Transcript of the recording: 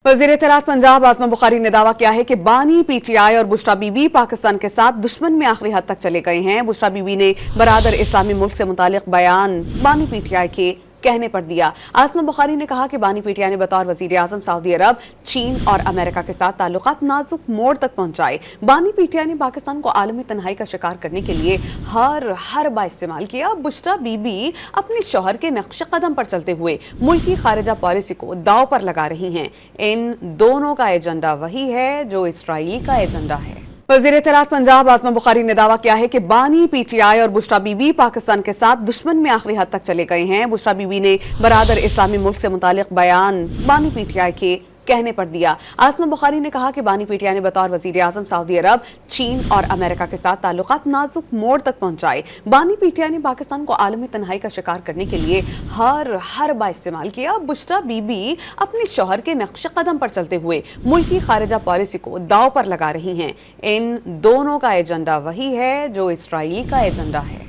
वज़ीर इत्तलात पंजाब आज़मा बुखारी ने दावा किया है कि बानी पीटीआई और बुशरा बीबी पाकिस्तान के साथ दुश्मन में आखिरी हद तक चले गए हैं। बुशरा बीबी ने बरादर इस्लामी मुल्क से मुतालिक बयान बानी पीटीआई के कहने पर दिया। आज़मा बुखारी ने कहा कि बानी पीटीआई ने बतौर वज़ीर आज़म सऊदी अरब, चीन और अमेरिका के साथ ताल्लुकात नाजुक मोड़ तक पहुंचाए। बानी पीटीआई ने पाकिस्तान को आलमी तन्हाई का शिकार करने के लिए हर बा इस्तेमाल किया। बुशरा बीबी अपने शौहर के नक्श कदम पर चलते हुए मुल्की खारिजा पॉलिसी को दाव पर लगा रही हैं। इन दोनों का एजेंडा वही है जो इसराइल का एजेंडा है। वज़ीर इत्तलात पंजाब आज़मा बुखारी ने दावा किया है कि बानी पीटीआई और बुशरा बीबी पाकिस्तान के साथ दुश्मन में आखिरी हद तक चले गए हैं। बुशरा बीबी ने बरादर इस्लामी मुल्क से मुतालिक बयान बानी पीटीआई के कहने पर दिया। आज़मा बुखारी ने कहा कि बानी पीटीआई ने बतौर वज़ीर आज़म सऊदी अरब, चीन और अमेरिका के साथ ताल्लुकात नाजुक मोड़ तक पहुंचाए। बानी पीटीआई ने पाकिस्तान को आलमी तन्हाई का शिकार करने के लिए हर बा इस्तेमाल किया। बुशरा बीबी अपने शौहर के नक्श कदम पर चलते हुए मुल्की खारिजा पॉलिसी को दाव पर लगा रही हैं। इन दोनों का एजेंडा वही है जो इसराइल का एजेंडा है।